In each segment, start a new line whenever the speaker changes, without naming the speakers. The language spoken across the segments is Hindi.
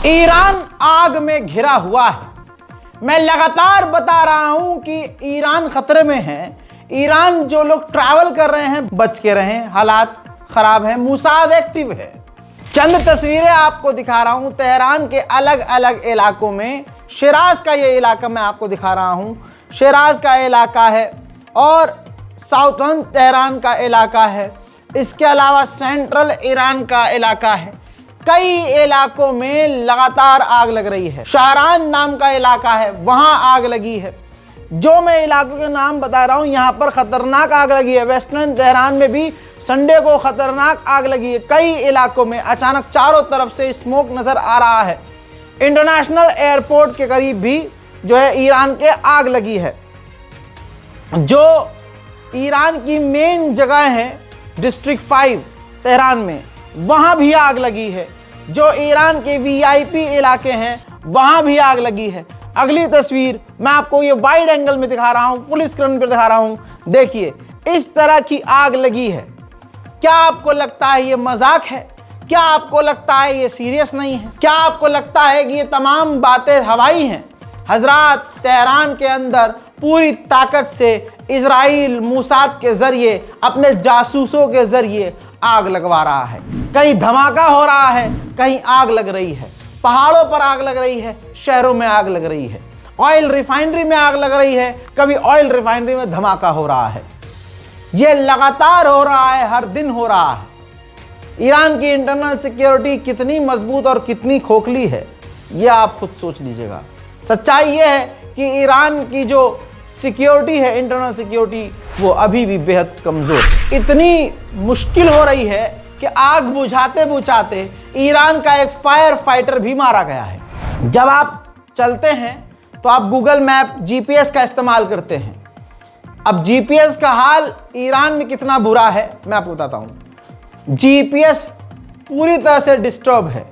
ईरान आग में घिरा हुआ है। मैं लगातार बता रहा हूं कि ईरान खतरे में है। ईरान जो लोग ट्रैवल कर रहे हैं बच के रहें, हालात खराब हैं, मोसाद एक्टिव है। चंद तस्वीरें आपको दिखा रहा हूं तेहरान के अलग अलग इलाकों में। शिराज का ये इलाका मैं आपको दिखा रहा हूं, शिराज का इलाका है और साउथर्न तेहरान का इलाका है। इसके अलावा सेंट्रल ईरान का इलाका है। कई इलाकों में लगातार आग लग रही है। शाहरान नाम का इलाका है, वहां आग लगी है। जो मैं इलाकों के नाम बता रहा हूं, यहां पर खतरनाक आग लगी है। वेस्टर्न तेहरान में भी संडे को खतरनाक आग लगी है। कई इलाकों में अचानक चारों तरफ से स्मोक नजर आ रहा है। इंटरनेशनल एयरपोर्ट के करीब भी जो है ईरान के आग लगी है। जो ईरान की मेन जगह है डिस्ट्रिक्ट 5 तेहरान में, वहां भी आग लगी है। जो ईरान के वीआईपी इलाके हैं वहां भी आग लगी है। अगली तस्वीर मैं आपको ये वाइड एंगल में दिखा रहा हूं, फुल स्क्रीन पर दिखा रहा हूं। देखिए इस तरह की आग लगी है। क्या आपको लगता है ये मजाक है? क्या आपको लगता है ये सीरियस नहीं है? क्या आपको लगता है कि ये तमाम बातें हवाई हैं? हजरात, तेहरान के अंदर पूरी ताकत से इजराइल मोसाद के जरिए, अपने जासूसों के जरिए आग लगवा रहा है। कहीं धमाका हो रहा है, कहीं आग लग रही है। पहाड़ों पर आग लग रही है, शहरों में आग लग रही है। ऑयल रिफाइनरी में आग लग रही है, कभी ऑयल रिफाइनरी में धमाका हो रहा है। यह लगातार हो रहा है, हर दिन हो रहा है। ईरान की इंटरनल सिक्योरिटी कितनी मजबूत और कितनी खोखली है, यह आप खुद सोच लीजिएगा। सच्चाई यह है कि ईरान की जो सिक्योरिटी है, इंटरनल सिक्योरिटी, वो अभी भी बेहद कमज़ोर है। इतनी मुश्किल हो रही है कि आग बुझाते बुझाते ईरान का एक फायर फाइटर भी मारा गया है। जब आप चलते हैं तो आप गूगल मैप, जीपीएस का इस्तेमाल करते हैं। अब जीपीएस का हाल ईरान में कितना बुरा है मैं आपको बताता हूँ। जीपीएस पूरी तरह से डिस्टर्ब है।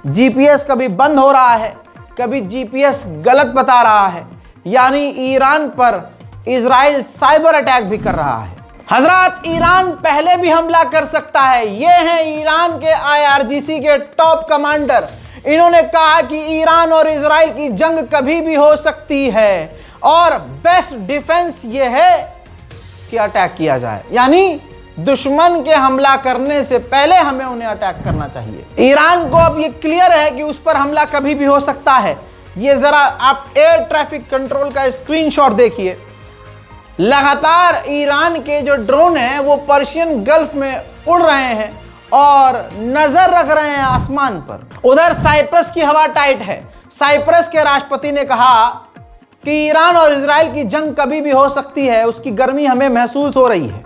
जीपीएस कभी बंद हो रहा है, कभी जीपीएस गलत बता रहा है। यानी ईरान पर इजराइल साइबर अटैक भी कर रहा है। हजरात, ईरान पहले भी हमला कर सकता है। ये हैं ईरान के आईआरजीसी के टॉप कमांडर। इन्होंने कहा कि ईरान और इजराइल की जंग कभी भी हो सकती है और बेस्ट डिफेंस ये है कि अटैक किया जाए। यानी दुश्मन के हमला करने से पहले हमें उन्हें अटैक करना चाहिए। ईरान को अब ये क्लियर है कि उस पर हमला कभी भी हो सकता है। ये जरा आप एयर ट्रैफिक कंट्रोल का स्क्रीनशॉट देखिए। लगातार ईरान के जो ड्रोन हैं वो पर्शियन गल्फ में उड़ रहे हैं और नजर रख रहे हैं आसमान पर। उधर साइप्रस की हवा टाइट है। साइप्रस के राष्ट्रपति ने कहा कि ईरान और इजराइल की जंग कभी भी हो सकती है, उसकी गर्मी हमें महसूस हो रही है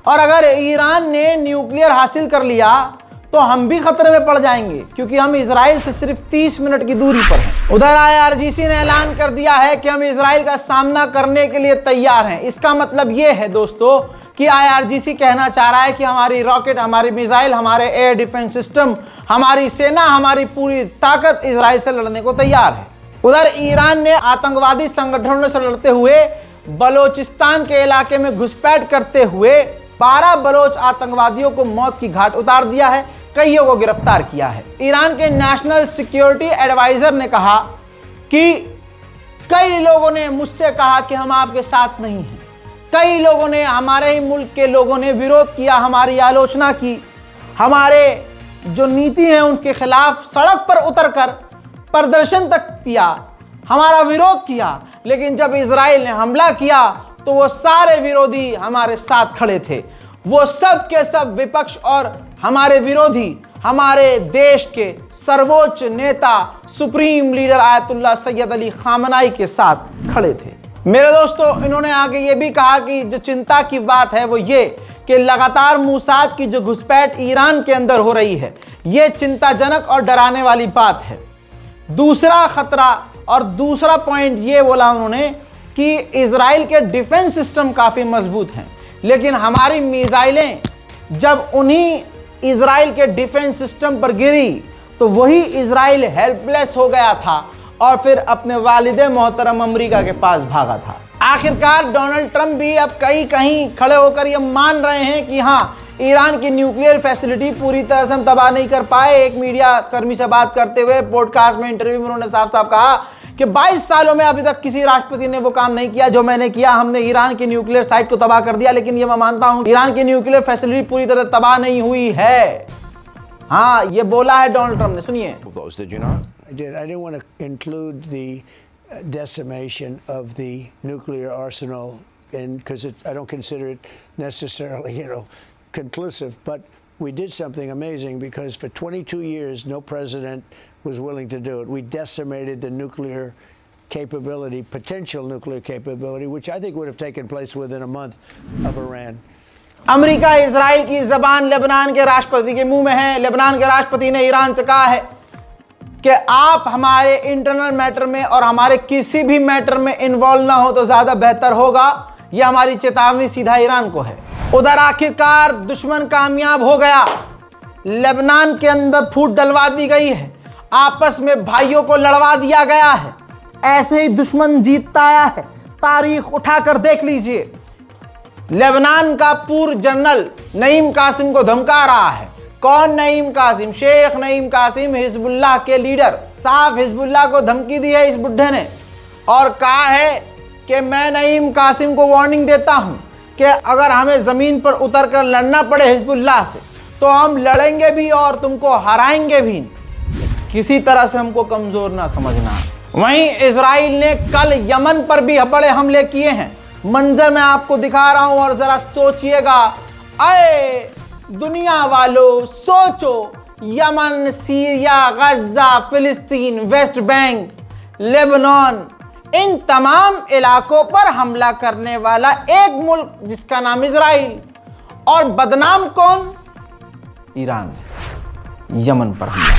और अगर ईरान ने न्यूक्लियर हासिल कर लिया तो हम भी खतरे में पड़ जाएंगे, क्योंकि हम इजराइल से सिर्फ 30 मिनट की दूरी पर हैं। उधर आईआरजीसी ने ऐलान कर दिया है कि हम इजराइल का सामना करने के लिए तैयार हैं। इसका मतलब ये है दोस्तों कि आईआरजीसी कहना चाह रहा है कि हमारी रॉकेट, हमारी मिसाइल, हमारे एयर डिफेंस सिस्टम, हमारी सेना, हमारी पूरी ताकत इजराइल से लड़ने को तैयार है। उधर ईरान ने आतंकवादी संगठनों से लड़ते हुए बलोचिस्तान के इलाके में घुसपैठ करते हुए 12 बलोच आतंकवादियों को मौत की घाट उतार दिया है, कईयों को गिरफ्तार किया है। ईरान के नेशनल सिक्योरिटी एडवाइजर ने कहा कि कई लोगों ने मुझसे कहा कि हम आपके साथ नहीं हैं। कई लोगों ने, हमारे ही मुल्क के लोगों ने विरोध किया, हमारी आलोचना की, हमारे जो नीति है उनके खिलाफ सड़क पर उतरकर प्रदर्शन तक किया, हमारा विरोध किया। लेकिन जब इजराइल ने हमला किया तो वो सारे विरोधी हमारे साथ खड़े थे। वो सब के सब विपक्ष और हमारे विरोधी, हमारे देश के सर्वोच्च नेता supreme leader Ayatollah Syed Ali खामनाई के साथ खड़े थे। मेरे दोस्तों, इन्होंने आगे ये भी कहा कि जो चिंता की बात है वो ये कि लगातार मोसाद की जो घुसपैठ ईरान के अंदर हो रही है, ये चिंताजनक और डराने वाली बात है। दूसरा खतरा और दूसरा पॉइंट ये बोला उन्होंने कि इजराइल के डिफेंस सिस्टम काफ़ी मजबूत हैं, लेकिन हमारी मिसाइलें जब उन्हीं इजराइल के डिफेंस सिस्टम पर गिरी तो वही इजराइल हेल्पलेस हो गया था और फिर अपने वालिद मोहतरम अमेरिका के पास भागा था। आखिरकार डोनाल्ड ट्रंप भी अब कहीं खड़े होकर ये मान रहे हैं कि हाँ, ईरान की न्यूक्लियर फैसिलिटी पूरी तरह से हम तबाह नहीं कर पाए। एक मीडिया कर्मी से बात करते हुए पॉडकास्ट में, इंटरव्यू में उन्होंने साफ साफ कहा कि 22 सालों में अभी तक किसी राष्ट्रपति ने वो काम नहीं किया जो मैंने किया। हमने ईरान की न्यूक्लियर साइट को तबाह कर दिया, लेकिन ये मैं मानता हूं ईरान की न्यूक्लियर फैसिलिटी पूरी तरह तबाह नहीं हुई है। हाँ, ये बोला है डोनाल्ड ट्रंप ने, सुनिए।
I didn't want to include the decimation of the nuclear arsenal, because I don't consider it necessarily, conclusive. But we did something amazing, because for 22 years, no president was willing to do it. We decimated the nuclear capability, potential nuclear capability, which I think would have taken place within a month of Iran.
America Israel की जबान लेबनान के राष्ट्रपति के मुंह में है। लेबनान के राष्ट्रपति ने ईरान से कहा है कि आप हमारे इंटरनल मैटर में और हमारे किसी भी मैटर में इन्वॉल्व ना हो तो ज्यादा बेहतर होगा। यह हमारी चेतावनी सीधा ईरान को है। उधर आखिरकार दुश्मन कामयाब हो गया। लेबनान के अंदर फूट डलवा दी गई है, आपस में भाइयों को लड़वा दिया गया है। ऐसे ही दुश्मन जीतता आया है। तारीख उठाकर देख लीजिए। लेबनान का पूर्व जनरल नईम कासिम को धमका रहा है। कौन नईम कासिम? शेख नईम कासिम, हिजबुल्लाह के लीडर। साफ हिजबुल्लाह को धमकी दी है इस बुड्ढे ने और कहा है कि मैं नईम कासिम को वार्निंग देता हूं कि अगर हमें जमीन पर उतरकर लड़ना पड़े हिजबुल्लाह से तो हम लड़ेंगे भी और तुमको हराएंगे भी। किसी तरह से हमको कमजोर ना समझना। वहीं इजराइल ने कल यमन पर भी बड़े हमले किए हैं। मंजर मैं आपको दिखा रहा हूं और जरा सोचिएगा। आए दुनिया वालों, सोचो, यमन, सीरिया, गजा, फिलिस्तीन, वेस्ट बैंक, लेबनान, इन तमाम इलाकों पर हमला करने वाला एक मुल्क जिसका नाम इजराइल, और बदनाम कौन? ईरान। यमन पर हमला।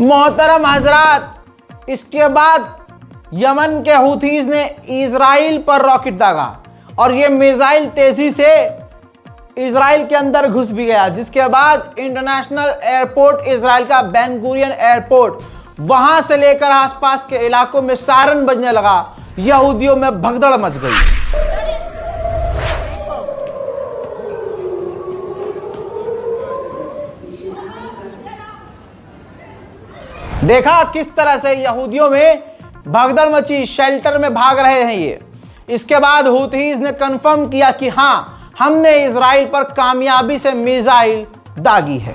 मोहतरम हजरात, इसके बाद यमन के हुथीज ने इजराइल पर रॉकेट दागा और ये मिसाइल तेजी से इजराइल के अंदर घुस भी गया, जिसके बाद इंटरनेशनल एयरपोर्ट इजराइल का बेन गुरियन एयरपोर्ट, वहां से लेकर आसपास के इलाकों में सायरन बजने लगा। यहूदियों में भगदड़ मच गई। देखा किस तरह से यहूदियों में भगदड़ मची, शेल्टर में भाग रहे हैं ये। इसके बाद हुथीज ने कंफर्म किया कि हां, हमने इजराइल पर कामयाबी से मिसाइल दागी है।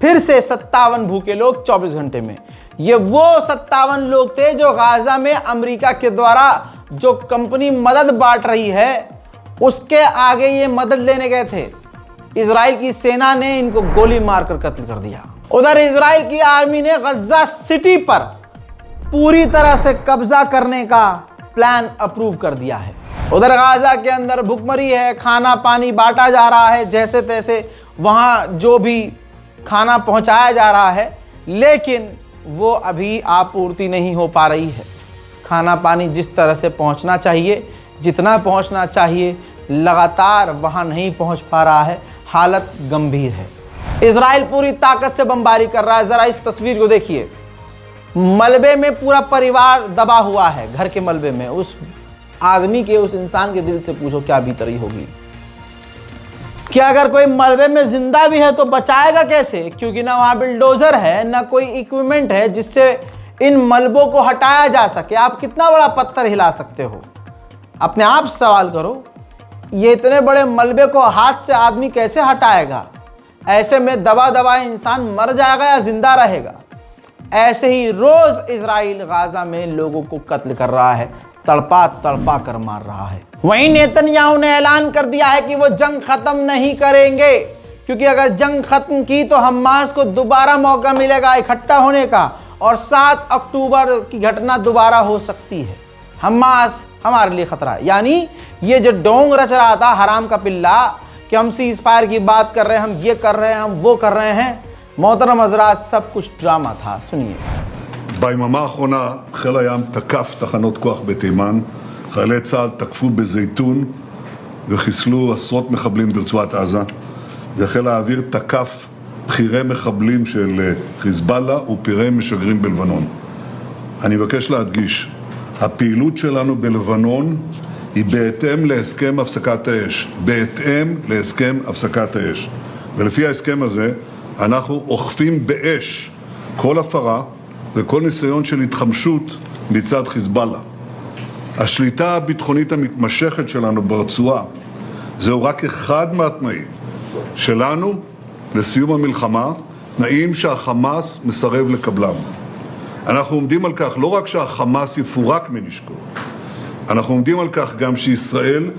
फिर से 57 भूखे लोग 24 घंटे में। ये वो 57 लोग थे जो गाजा में अमेरिका के द्वारा जो कंपनी मदद बांट रही है उसके आगे ये मदद लेने गए थे। इजराइल की सेना ने इनको गोली मारकर कत्ल कर दिया। उधर इजराइल की आर्मी ने गजा सिटी पर पूरी तरह से कब्जा करने का प्लान अप्रूव कर दिया है। उधर गाजा के अंदर भुखमरी है, खाना पानी बांटा जा रहा है जैसे तैसे, वहां जो भी खाना पहुंचाया जा रहा है, लेकिन वो अभी आपूर्ति नहीं हो पा रही है। खाना पानी जिस तरह से पहुंचना चाहिए, जितना पहुंचना चाहिए, लगातार वहां नहीं पहुंच पा रहा है। हालत गंभीर है। इजराइल पूरी ताकत से बमबारी कर रहा है। जरा इस तस्वीर को देखिए। मलबे में पूरा परिवार दबा हुआ है, घर के मलबे में। उस आदमी के, उस इंसान के दिल से पूछो क्या बीतरी होगी। क्या अगर कोई मलबे में जिंदा भी है तो बचाएगा कैसे? क्योंकि ना वहां बिल्डोजर है, ना कोई इक्विपमेंट है जिससे इन मलबों को हटाया जा सके। आप कितना बड़ा पत्थर हिला सकते हो? अपने आप से सवाल करो, ये इतने बड़े मलबे को हाथ से आदमी कैसे हटाएगा? ऐसे में दबा दबा इंसान मर जाएगा या जिंदा रहेगा? ऐसे ही रोज इजराइल गाजा में लोगों को कत्ल कर रहा है, तड़पा तड़पा कर मार रहा है। वहीं नेतन्याहू ने ऐलान कर दिया है कि वो जंग खत्म नहीं करेंगे, क्योंकि अगर जंग खत्म की तो हमास को दोबारा मौका मिलेगा इकट्ठा होने का और 7 अक्टूबर की घटना दोबारा हो सकती है। हमास हमारे लिए खतरा है। यानी ये जो डोंग रच रहा था हराम का पिल्ला कि हम सीज फायर की बात कर रहे हैं, हम ये कर रहे हैं, हम वो कर रहे हैं, मोहतरम हजरात, सब कुछ ड्रामा था। सुनिए।
ביממה האחרונה חיל הים תקף תחנות כוח בתימן, חיילי צה"ל תקפו בזיתון וחיסלו עשרות מחבלים ברצועת עזה, וחיל האוויר תקף בכירי מחבלים של חיזבאללה ופעילי משגרים בלבנון. אני מבקש להדגיש, הפעילות שלנו בלבנון היא בהתאם להסכם הפסקת האש, בהתאם להסכם הפסקת האש. ולפי ההסכם הזה אנחנו אוכפים באש כל הפרה וכל ניסיון של התחמשות מצד חיזבאללה. השליטה הביטחונית המתמשכת שלנו ברצועה זהו רק אחד מהתנאים שלנו לסיום המלחמה, תנאים שהחמאס מסרב לקבלם. אנחנו עומדים על כך לא רק שהחמאס יפורק מנשקו, אנחנו עומדים על כך גם שישראל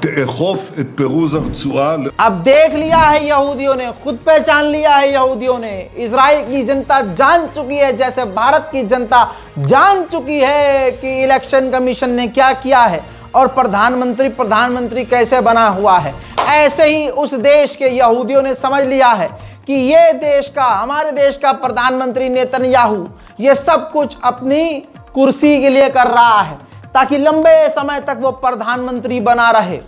תאכוף את פירוז הרצועה.
अब देख लिया है यहूदियों ने, खुद पहचान लिया है यहूदियों ने। इजराइल की जनता जान चुकी है, जैसे भारत की जनता जान चुकी है कि इलेक्शन कमीशन ने क्या किया है और प्रधानमंत्री कैसे बना हुआ है। ऐसे ही उस देश के यहूदियों ने समझ लिया है कि ये देश का, हमारे देश का प्रधानमंत्री नेतन्याहू ये सब कुछ अपनी कुर्सी के लिए कर रहा है ताकि लंबे समय तक वो प्रधानमंत्री बना रहे।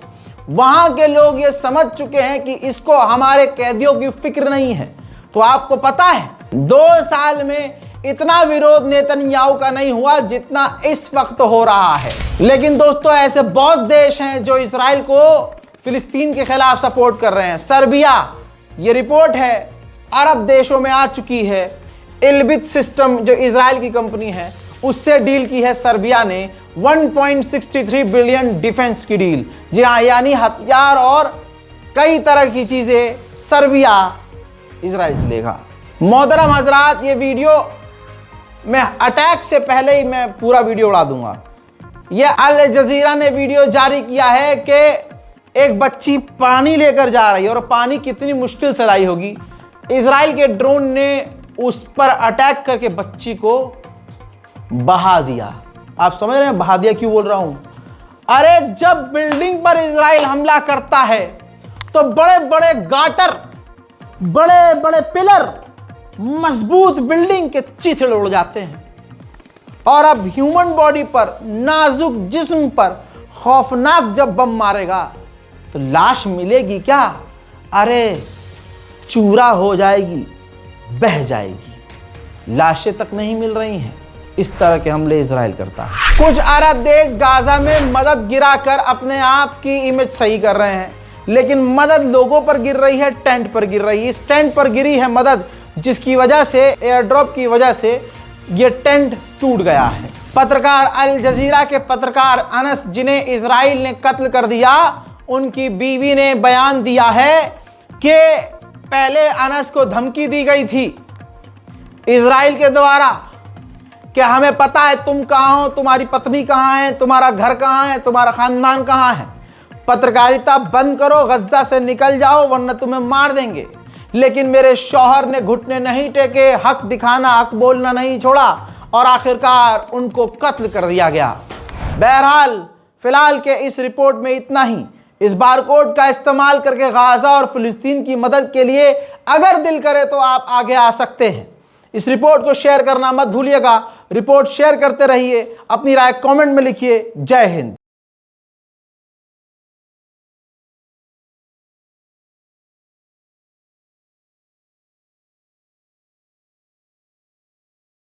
वहां के लोग ये समझ चुके हैं कि इसको हमारे कैदियों की फिक्र नहीं है। तो आपको पता है 2 साल में इतना विरोध नेतन्याहू का नहीं हुआ जितना इस वक्त हो रहा है। लेकिन दोस्तों, ऐसे बहुत देश हैं जो इजराइल को फिलिस्तीन के खिलाफ सपोर्ट कर रहे हैं। सर्बिया, ये रिपोर्ट है अरब देशों में आ चुकी है। इल्बिट सिस्टम जो इजराइल की कंपनी है उससे डील की है सर्बिया ने 1.63 बिलियन डिफेंस की डील। जी हाँ, यानी हथियार और कई तरह की चीजें सर्बिया इजराइल से लेगा। मोहतरम हजरात, ये वीडियो मैं अटैक से पहले ही मैं पूरा वीडियो उड़ा दूंगा। ये अल जजीरा ने वीडियो जारी किया है कि एक बच्ची पानी लेकर जा रही है और पानी कितनी मुश्किल से लाई होगी। इजराइल के ड्रोन ने उस पर अटैक करके बच्ची को बहा दिया। आप समझ रहे हैं बहा दिया क्यों बोल रहा हूं? अरे जब बिल्डिंग पर इजराइल हमला करता है तो बड़े बड़े गाटर, बड़े बड़े पिलर, मजबूत बिल्डिंग के चीथड़े उड़ जाते हैं। और अब ह्यूमन बॉडी पर, नाजुक जिस्म पर खौफनाक जब बम मारेगा तो लाश मिलेगी क्या? अरे चूरा हो जाएगी, बह जाएगी, लाशें तक नहीं मिल रही हैं। इस तरह के हमले इजराइल करता है। कुछ अरब देश गाजा में मदद गिराकर अपने आप की इमेज सही कर रहे हैं, लेकिन मदद लोगों पर गिर रही है, टेंट पर गिर रही है। इस टेंट पर गिरी है मदद, जिसकी वजह से, एयर ड्रॉप की वजह से ये टेंट टूट गया है। पत्रकार, अल जजीरा के पत्रकार अनस, जिन्हें इजराइल ने कत्ल कर दिया, उनकी बीवी ने बयान दिया है कि पहले अनस को धमकी दी गई थी इजराइल के द्वारा कि हमें पता है तुम कहाँ हो, तुम्हारी पत्नी कहाँ है, तुम्हारा घर कहाँ है, तुम्हारा खानदान कहाँ है, पत्रकारिता बंद करो, गज्जा से निकल जाओ वरना तुम्हें मार देंगे। लेकिन मेरे शौहर ने घुटने नहीं टेके, हक दिखाना, हक बोलना नहीं छोड़ा और आखिरकार उनको कत्ल कर दिया गया। बहरहाल फिलहाल के इस रिपोर्ट में इतना ही। इस बारकोड का इस्तेमाल करके गाजा और फिलिस्तीन की मदद के लिए अगर दिल करे तो आप आगे आ सकते हैं। इस रिपोर्ट को शेयर करना मत भूलिएगा। रिपोर्ट शेयर करते रहिए, अपनी राय कमेंट में लिखिए। जय हिंद।